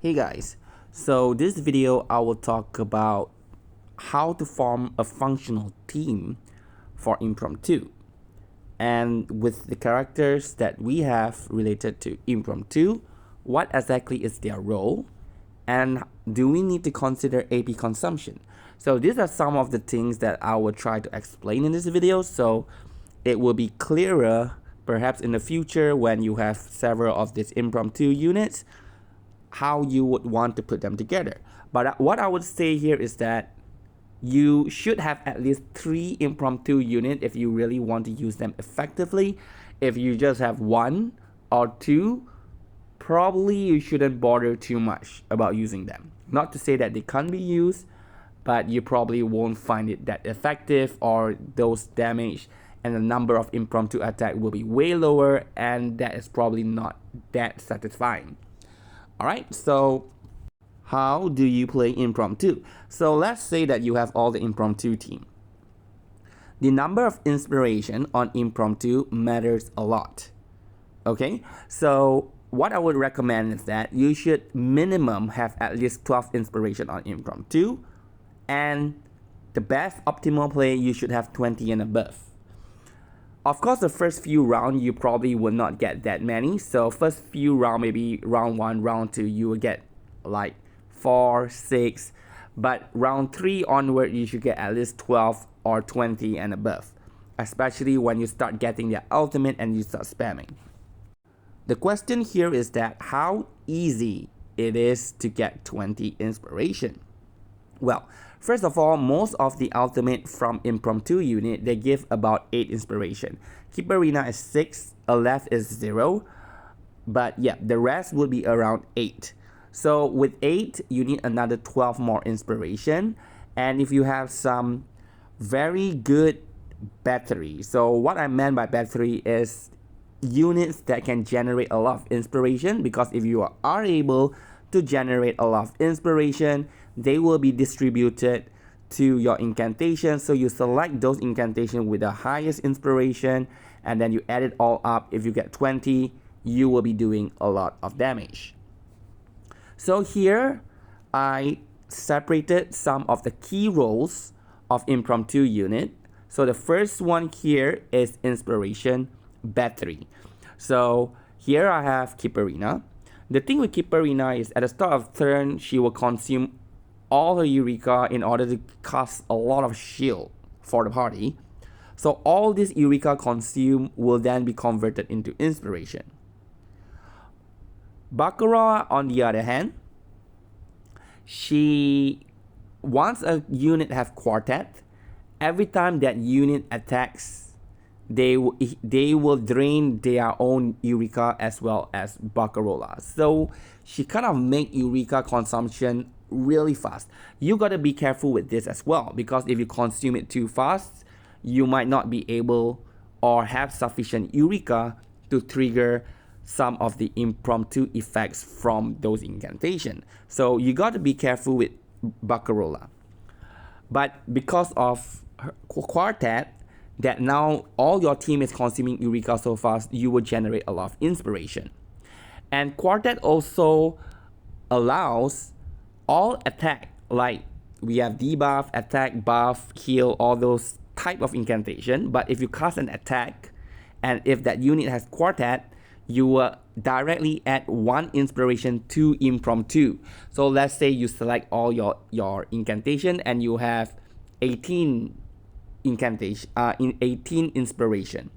Hey guys, so this video I will talk about how to form a functional team for Impromptu, and with the characters that we have related to Impromptu, what exactly is their role, and do we need to consider AP consumption? So these are some of the things that I will try to explain in this video, so it will be clearer perhaps in the future when you have several of these Impromptu units, how you would want to put them together. But what I would say here is that you should have at least 3 Impromptu units if you really want to use them effectively. If you just have 1 or 2, probably you shouldn't bother too much about using them. Not to say that they can't be used, but you probably won't find it that effective, or those damage and the number of impromptu attack will be way lower, and that is probably not that satisfying. Alright, so how do you play Impromptu? So let's say that you have all the Impromptu team. The number of inspiration on Impromptu matters a lot. Okay, so what I would recommend is that you should minimum have at least 12 inspiration on Impromptu, and the best optimal play you should have 20 and above. Of course, the first few rounds you probably will not get that many. So first few round, maybe round 1, round 2, you will get like 4, 6. But round 3 onward, you should get at least 12 or 20 and above. Especially when you start getting the ultimate and you start spamming. The question here is that how easy it is to get 20 inspiration. Well, first of all, most of the ultimate from Impromptu unit, they give about 8 inspiration. Keeperina is 6, Aleph is 0, but yeah, the rest would be around 8. So with 8, you need another 12 more inspiration. And if you have some very good battery, so what I meant by battery is units that can generate a lot of inspiration, because if you are able to generate a lot of inspiration, they will be distributed to your incantation. So you select those incantations with the highest inspiration, and then you add it all up. If you get 20, you will be doing a lot of damage. So here I separated some of the key roles of Impromptu unit. So the first one here is inspiration battery. So here I have Keeperina. The thing with Keeperina is at the start of turn, she will consume all her Eureka in order to cast a lot of shield for the party. So all this Eureka consumed will then be converted into inspiration. Baccarat, on the other hand, once a unit have quartet, every time that unit attacks, they will drain their own Eureka as well as Baccarat. So she kind of make Eureka consumption really fast. You gotta be careful with this as well, because if you consume it too fast, you might not be able or have sufficient Eureka to trigger some of the impromptu effects from those incantations. So you gotta be careful with Baccarat. But because of her quartet, that now all your team is consuming Eureka so fast, you will generate a lot of inspiration. And quartet also allows all attack, like we have debuff, attack, buff, heal, all those type of incantation. But if you cast an attack, and if that unit has quartet, you will directly add 1 inspiration to Impromptu. So let's say you select all your incantation and you have 18 incantation, 18 inspiration.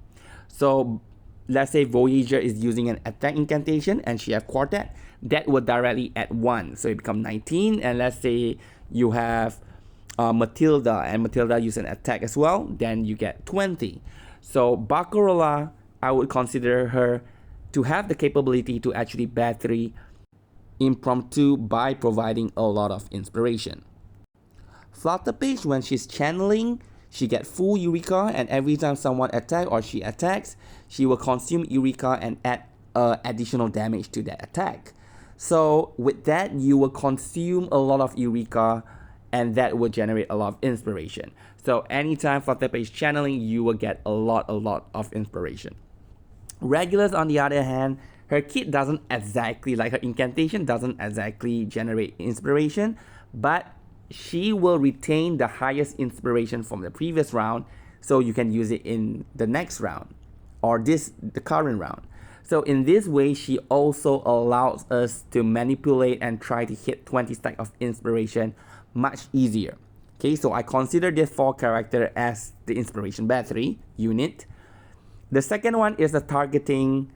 So let's say Voyager is using an attack incantation and she has quartet, that will directly add 1, so it becomes 19. And let's say you have Matilda, and Matilda uses an attack as well, then you get 20. So Baccarat, I would consider her to have the capability to actually battery Impromptu by providing a lot of inspiration. Flutterpage, when she's channeling, she gets full Eureka, and every time someone attacks or she attacks, she will consume Eureka and add additional damage to that attack. So with that, you will consume a lot of Eureka, and that will generate a lot of inspiration. So anytime Flutterpage is channeling, you will get a lot of inspiration. Regulus, on the other hand, her kit doesn't exactly, like her incantation doesn't exactly generate inspiration, but she will retain the highest inspiration from the previous round, so you can use it in the next round or the current round. So in this way, she also allows us to manipulate and try to hit 20 stack of inspiration much easier. Okay, so I consider this 4 character as the inspiration battery unit. The second one is the targeting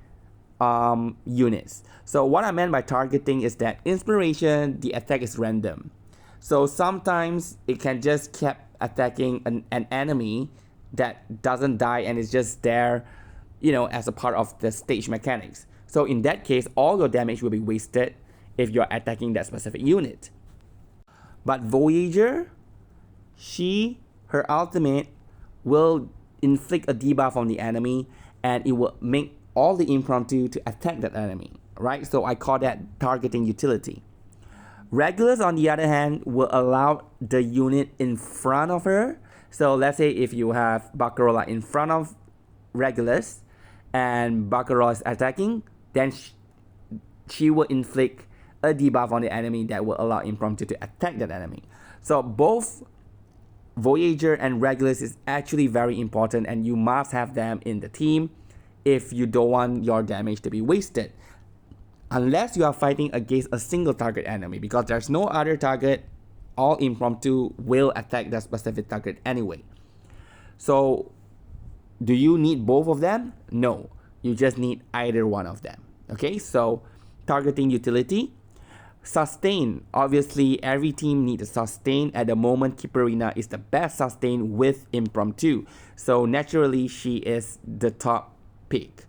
units. So what I meant by targeting is that inspiration, the attack is random. So sometimes it can just keep attacking an enemy that doesn't die and is just there, you know, as a part of the stage mechanics. So in that case, all your damage will be wasted if you're attacking that specific unit. But Voyager, her ultimate will inflict a debuff on the enemy, and it will make all the impromptu to attack that enemy, right? So I call that targeting utility. Regulus, on the other hand, will allow the unit in front of her. So let's say if you have Baccarola in front of Regulus and Baccarola is attacking, then she will inflict a debuff on the enemy that will allow Impromptu to attack that enemy. So both Voyager and Regulus is actually very important, and you must have them in the team if you don't want your damage to be wasted. Unless you are fighting against a single target enemy, because there's no other target, all Impromptu will attack that specific target anyway. So do you need both of them? No, you just need either one of them. Okay, so targeting utility. Sustain, obviously every team needs a sustain. At the moment, Keeperina is the best sustain with Impromptu, so naturally she is the top pick.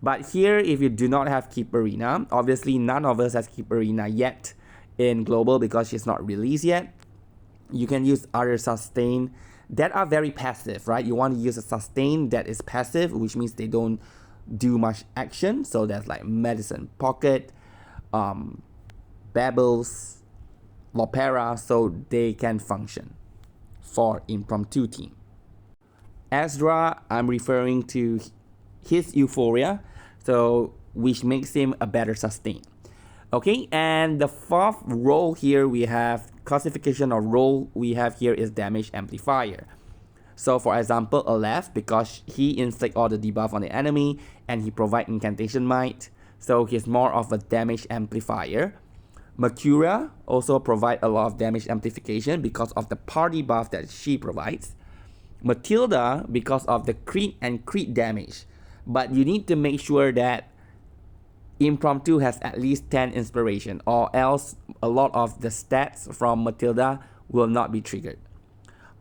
But here, if you do not have Keeperina, obviously none of us has Keeperina yet in global because she's not released yet. You can use other sustain that are very passive, right? You want to use a sustain that is passive, which means they don't do much action. So that's like Medicine Pocket, Babbles, Lopera, so they can function for Impromptu team. Ezra, I'm referring to his Euphoria, so which makes him a better sustain. Okay, and the fourth role here we have classification of role we have here is damage amplifier. So for example, Aleph, because he inflict all the debuff on the enemy and he provide incantation might, so he's more of a damage amplifier. Mercuria also provide a lot of damage amplification because of the party buff that she provides. Matilda, because of the crit and crit damage, but you need to make sure that Impromptu has at least 10 inspiration, or else a lot of the stats from Matilda will not be triggered.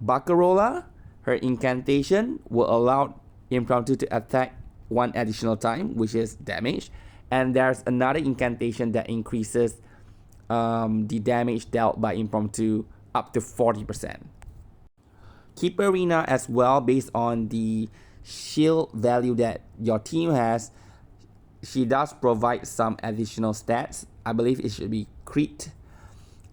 Baccarola, her incantation will allow Impromptu to attack one additional time, which is damage, and there's another incantation that increases the damage dealt by Impromptu up to 40%. Keeperina as well, based on the shield value that your team has, she does provide some additional stats. I believe it should be crit,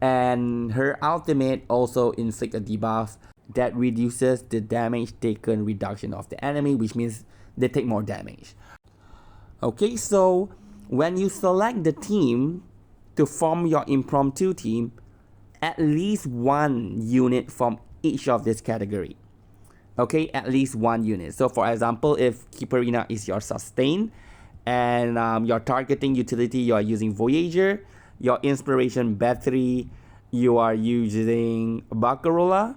and her ultimate also inflict a debuff that reduces the damage taken reduction of the enemy, which means they take more damage. Okay, so when you select the team to form your Impromptu team, at least one unit from each of this category. Okay, at least one unit. So for example, if Keeperina is your sustain, and your targeting utility, you are using Voyager, your inspiration battery, you are using Baccarola,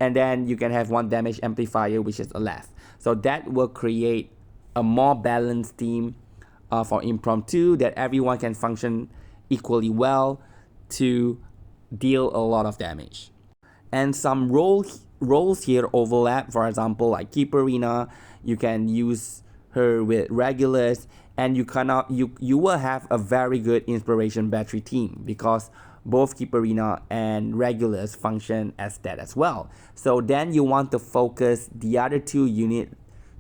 and then you can have one damage amplifier, which is Aleph. So that will create a more balanced team for Impromptu, that everyone can function equally well to deal a lot of damage. And some roles here overlap. For example, like Keeperina, you can use her with Regulus, and you will have a very good inspiration battery team because both Keeperina and Regulus function as that as well. So then you want to focus the other two units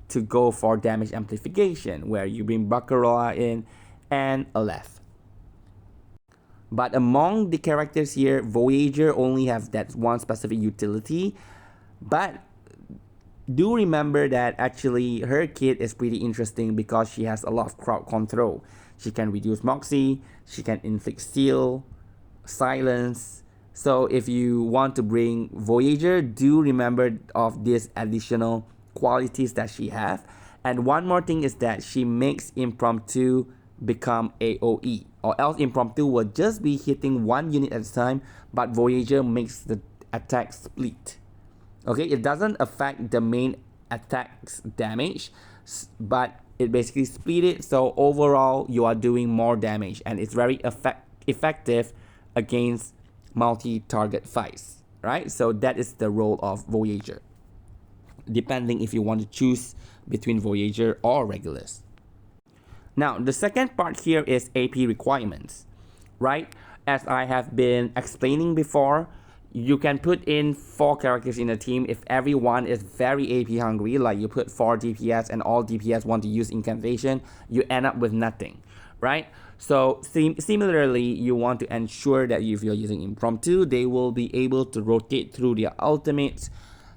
to go for damage amplification, where you bring Baccarola in and Aleph. But among the characters here, Voyager only have that one specific utility, but do remember that actually her kit is pretty interesting because she has a lot of crowd control. She can reduce Moxie, she can inflict Steel, Silence. So if you want to bring Voyager, do remember of these additional qualities that she have. And one more thing is that she makes Impromptu become AoE, or else Impromptu will just be hitting one unit at a time, but Voyager makes the attack split. Okay, it doesn't affect the main attack's damage, but it basically split it, so overall you are doing more damage, and it's very effective against multi-target fights, right? So that is the role of Voyager, depending if you want to choose between Voyager or Regulus. Now, the second part here is AP requirements, right? As I have been explaining before, you can put in 4 characters in a team if everyone is very AP hungry, like you put 4 DPS and all DPS want to use incantation, you end up with nothing, right? So similarly, you want to ensure that if you're using Impromptu, they will be able to rotate through their ultimates.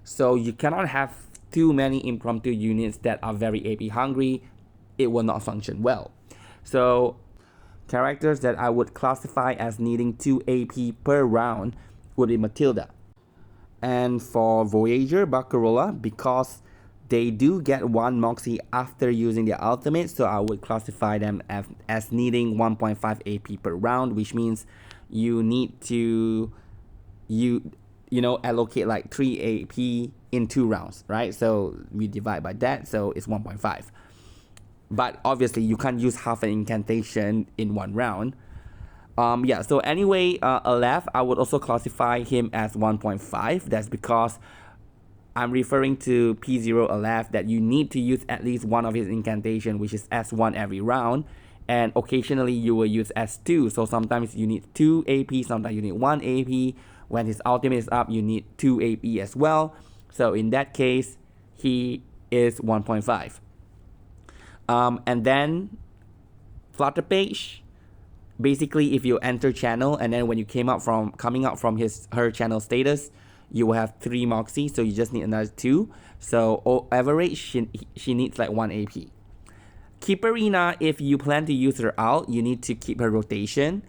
So you cannot have too many Impromptu units that are very AP hungry. It will not function well. So characters that I would classify as needing 2 AP per round would be Matilda. And for Voyager, Barcarola, because they do get 1 Moxie after using their ultimate, so I would classify them as needing 1.5 AP per round, which means you need to allocate like 3 AP in 2 rounds, right? So we divide by that, so it's 1.5. But obviously you can't use half an incantation in 1 round. So anyway, Aleph, I would also classify him as 1.5. That's because I'm referring to P0 Aleph, that you need to use at least one of his incantation, which is S1 every round. And occasionally you will use S2. So sometimes you need 2 AP, sometimes you need 1 AP. When his ultimate is up, you need 2 AP as well. So in that case, he is 1.5. And then Flutter Page. Basically, if you enter channel and then when you coming out from her channel status, you will have 3 Moxie, so you just need another 2. So average, she needs like 1 AP. Keeperina, if you plan to use her out, you need to keep her rotation.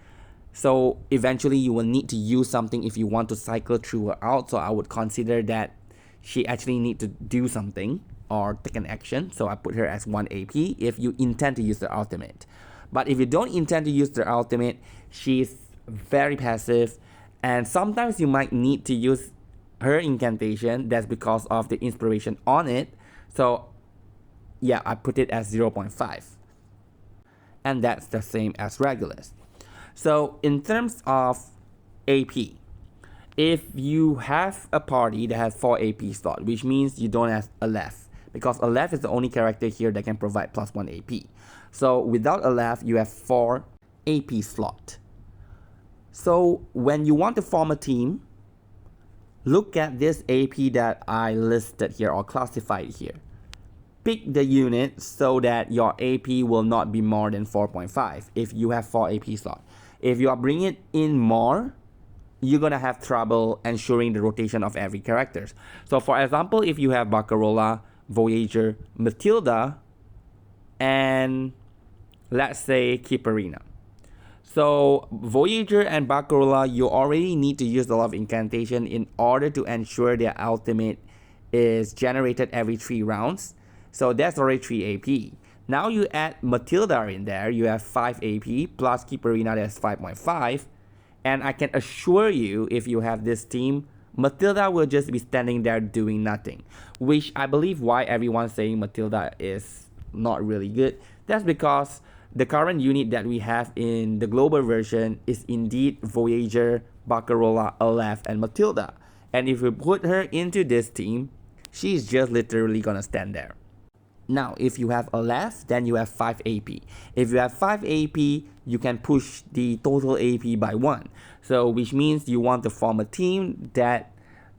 So eventually you will need to use something if you want to cycle through her out. So I would consider that she actually need to do something or take an action. So I put her as 1 AP if you intend to use the ultimate. But if you don't intend to use the ultimate, she's very passive, and sometimes you might need to use her incantation. That's because of the inspiration on it. So yeah, I put it as 0.5. And that's the same as Regulus. So in terms of AP, if you have a party that has 4 AP slot, which means you don't have Aleph, because Aleph is the only character here that can provide +1 AP. So without Aleph, you have 4 AP slot. So when you want to form a team, look at this AP that I listed here or classified here. Pick the unit so that your AP will not be more than 4.5 if you have 4 AP slot. If you are bringing in more, you're gonna have trouble ensuring the rotation of every character. So for example, if you have Barcarola, Voyager, Matilda, and let's say Keeperina. So Voyager and Barcarola, you already need to use a lot of incantation in order to ensure their ultimate is generated every 3 rounds. So that's already 3 AP. Now you add Matilda in there, you have 5 AP plus Keeperina, that's 5.5. And I can assure you, if you have this team, Matilda will just be standing there doing nothing. Which I believe why everyone's saying Matilda is not really good. That's because the current unit that we have in the global version is indeed Voyager, Barcarola, Aleph, and Matilda. And if we put her into this team, she's just literally gonna stand there. Now, if you have Aleph, then you have 5 AP. If you have 5 AP, you can push the total AP by 1. So, which means you want to form a team that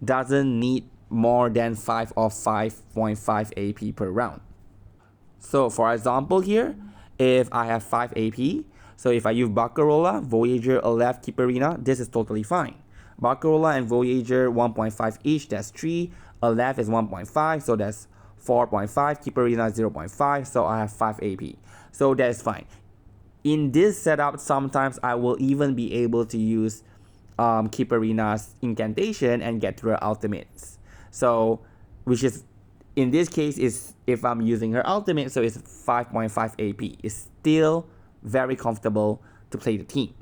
doesn't need more than 5 or 5.5 AP per round. So, for example here, if I have 5 AP, so if I use Barcarola, Voyager, Aleph, Keeperina, this is totally fine. Barcarola and Voyager 1.5 each, that's 3. Aleph is 1.5, so that's 4.5. Keeperina is 0.5, so I have 5 AP. So that's fine. In this setup, sometimes I will even be able to use Keeperina's incantation and get through her ultimates. So, which is, in this case, is if I'm using her ultimate, so it's 5.5 AP. It's still very comfortable to play the team.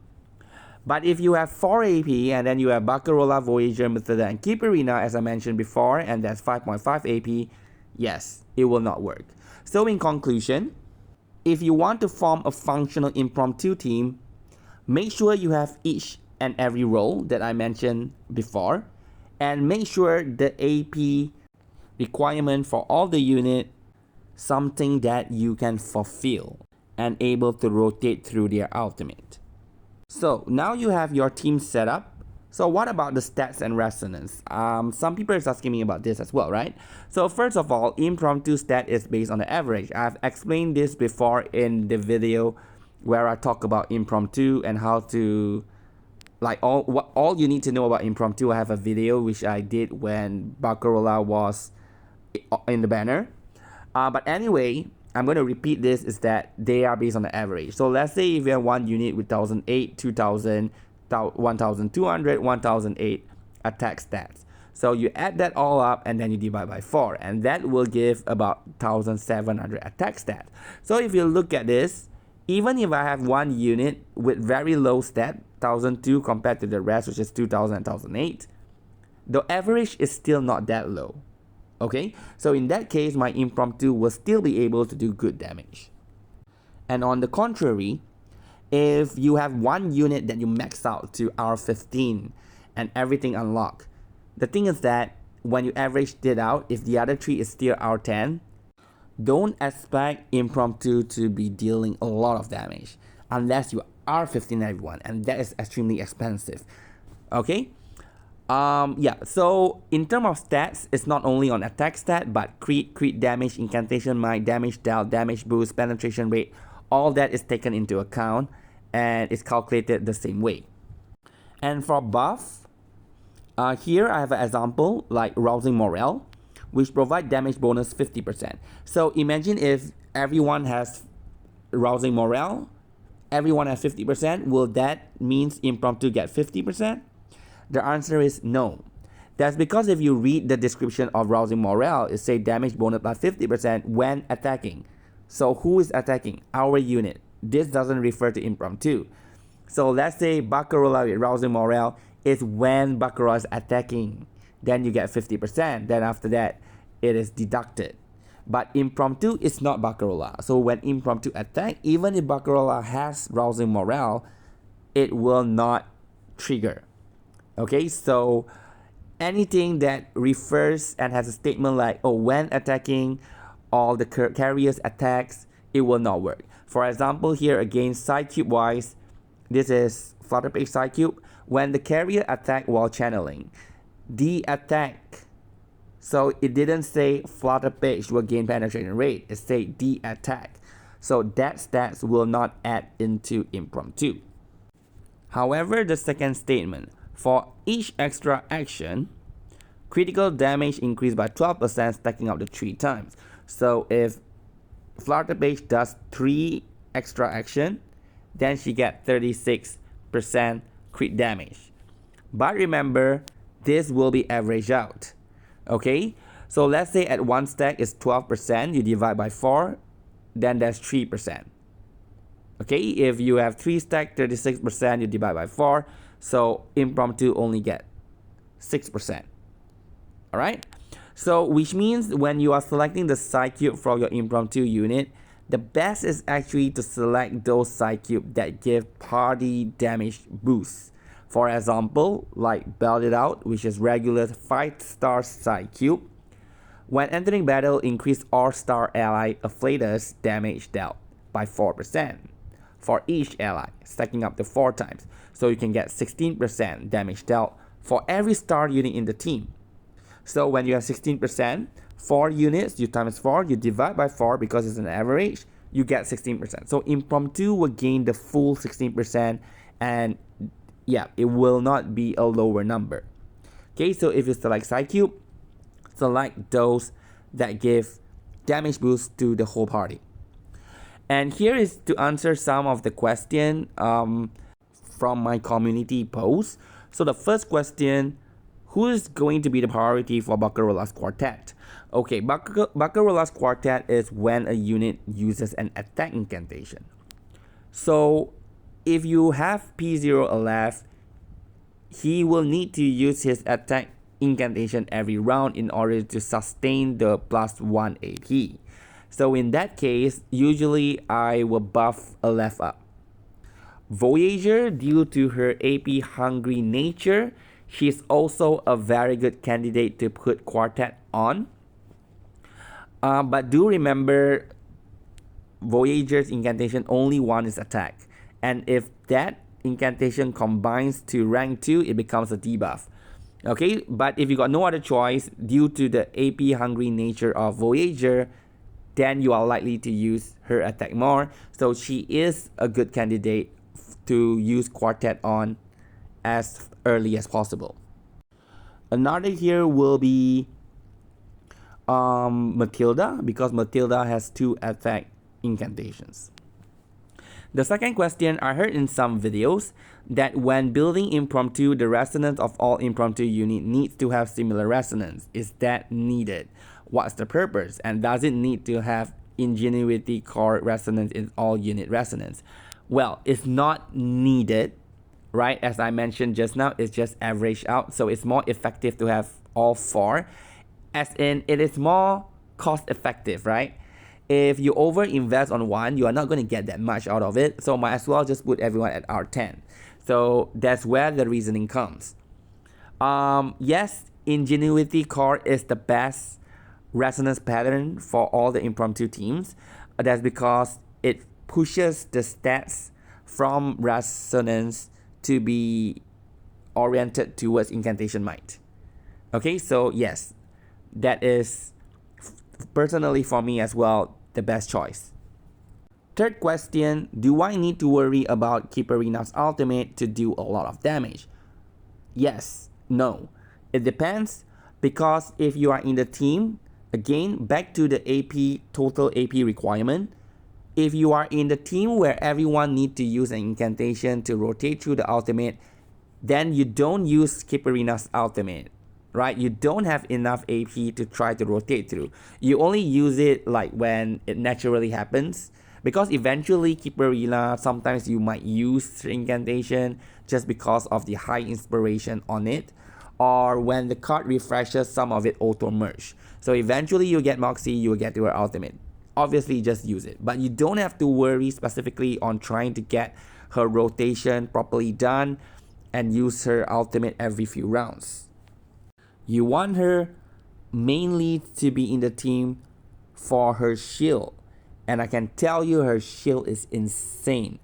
But if you have 4 AP and then you have Barcarola, Voyager, Methoda, and Keeperina, as I mentioned before, and that's 5.5 AP, yes, it will not work. So in conclusion, if you want to form a functional impromptu team, make sure you have each and every role that I mentioned before, and make sure the AP requirement for all the unit something that you can fulfill and able to rotate through their ultimate. So now you have your team set up. So what about the stats and resonance? Some people are asking me about this as well, right? So first of all, impromptu stat is based on the average. I've explained this before in the video where I talk about impromptu and how to, like, all you need to know about impromptu. I have a video which I did when Barcarola was in the banner. But anyway, I'm going to repeat this, is that they are based on the average. So let's say if you have one unit with 1008, 2000, 1200, 1008 attack stats. So you add that all up and then you divide by 4, and that will give about 1700 attack stats. So if you look at this, even if I have one unit with very low stat, 1002 compared to the rest, which is 2000 and 1008, the average is still not that low. Okay, so in that case, my impromptu will still be able to do good damage. And on the contrary, if you have one unit that you max out to R15 and everything unlocked, the thing is that when you average it out, if the other 3 is still R10, don't expect impromptu to be dealing a lot of damage unless you R15 everyone, and that is extremely expensive. Okay? Yeah, so in terms of stats, it's not only on attack stat, but crit damage, incantation, might, damage dealt, damage boost, penetration rate, all that is taken into account and is calculated the same way. And for buff, here I have an example like Rousing Morale, which provide damage bonus 50%. So imagine if everyone has Rousing Morale, everyone has 50%, will that means impromptu get 50%? The answer is no. That's because if you read the description of Rousing Morale, it says damage bonus plus 50% when attacking. So who is attacking? Our unit. This doesn't refer to impromptu. So let's say Barcarola with Rousing Morale is when Barcarola is attacking. Then you get 50%. Then after that, it is deducted. But impromptu is not Barcarola. So when impromptu attack, even if Barcarola has Rousing Morale, it will not trigger. Okay, so anything that refers and has a statement like, oh, when attacking, all the carriers attacks, it will not work. For example, here again, Psychube wise, this is Flutterpage Psychube. When the carrier attack while channeling, the attack, so it didn't say Flutterpage will gain penetration rate, it said the attack. So that stats will not add into impromptu. However, the second statement, for each extra action, critical damage increased by 12%, stacking up to 3 times. So if Flutterpage does 3 extra action, then she gets 36% crit damage. But remember, this will be averaged out. Okay, so let's say at 1 stack is 12%, you divide by 4, then that's 3%. Okay, if you have 3 stack, 36%, you divide by 4, so impromptu only get 6%. Alright, so which means when you are selecting the Psychube for your impromptu unit, the best is actually to select those Psychube that give party damage boosts. For example, like Belt It Out, which is regular 5-star Psychube. When entering battle, increase all-star ally Afflatus damage dealt by 4% for each ally, stacking up to 4 times. So you can get 16% damage dealt for every star unit in the team. So when you have 16%, 4 units, you times 4, you divide by 4 because it's an average, you get 16%. So impromptu will gain the full 16%, and yeah, it will not be a lower number. Okay, so if you select Psychube, select those that give damage boost to the whole party. And here is to answer some of the question from my community post. So the first question, who is going to be the priority for Barcarolla's Quartet? Okay, Barcarolla's Quartet is when a unit uses an attack incantation. So if you have P0 left, he will need to use his attack incantation every round in order to sustain the +1 AP. So in that case, usually I will buff Aleph up. Voyager, due to her AP hungry nature, she's also a very good candidate to put Quartet on. But do remember, Voyager's incantation only one is attack. And if that incantation combines to rank 2, it becomes a debuff. Okay, but if you got no other choice due to the AP hungry nature of Voyager, then you are likely to use her attack more. So she is a good candidate to use Quartet on as early as possible. Another here will be Matilda, because Matilda has 2 attack incantations. The second question, I heard in some videos that when building Impromptu, the resonance of all Impromptu unit needs to have similar resonance. Is that needed? What's the purpose? And does it need to have Ingenuity core resonance in all unit resonance? Well, it's not needed, right? As I mentioned just now, it's just averaged out. So it's more effective to have all 4. As in, it is more cost effective, right? If you over invest on one, you are not going to get that much out of it. So might as well just put everyone at R10. So that's where the reasoning comes. Yes, Ingenuity core is the best resonance pattern for all the Impromptu teams. That's because it pushes the stats from resonance to be oriented towards incantation might. Okay, so yes, that is personally for me as well the best choice. Third question, do I need to worry about Keeperina's ultimate to do a lot of damage? Yes, no. It depends, because if you are in the team, again, back to the AP, total AP requirement. If you are in the team where everyone needs to use an incantation to rotate through the ultimate, then you don't use Keeperina's ultimate, right? You don't have enough AP to try to rotate through. You only use it like when it naturally happens, because eventually Keeperina, sometimes you might use incantation just because of the high inspiration on it, or when the card refreshes, some of it auto merge. So eventually you get Moxie, you will get to her ultimate. Obviously just use it, but you don't have to worry specifically on trying to get her rotation properly done and use her ultimate every few rounds. You want her mainly to be in the team for her shield, and I can tell you her shield is insane.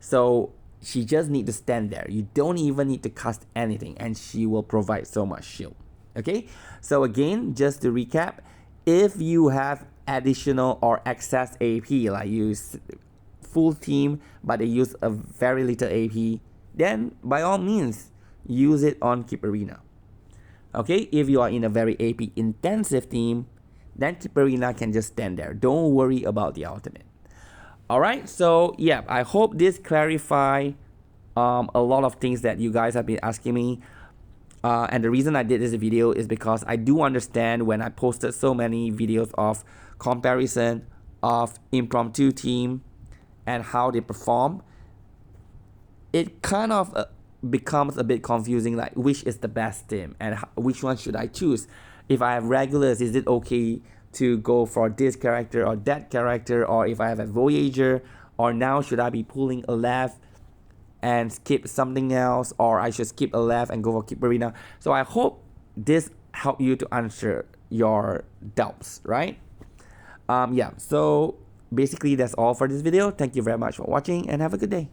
So she just need to stand there. You don't even need to cast anything, and she will provide so much shield. Okay, so again, just to recap, if you have additional or excess AP, like use full team but they use a very little AP, then by all means use it on Keeperina. Okay, if you are in a very AP intensive team, then Keeperina can just stand there. Don't worry about the ultimate. Alright, so yeah, I hope this clarify a lot of things that you guys have been asking me. And the reason I did this video is because I do understand when I posted so many videos of comparison of Impromptu Team and how they perform, it kind of becomes a bit confusing, like which is the best team and which one should I choose. If I have regulars, is it okay to go for this character or that character, or if I have a Voyager, or now should I be pulling a left and skip something else, or I should skip a left and go for Keeperina. So I hope this helped you to answer your doubts, right? Yeah, so basically that's all for this video. Thank you very much for watching and have a good day.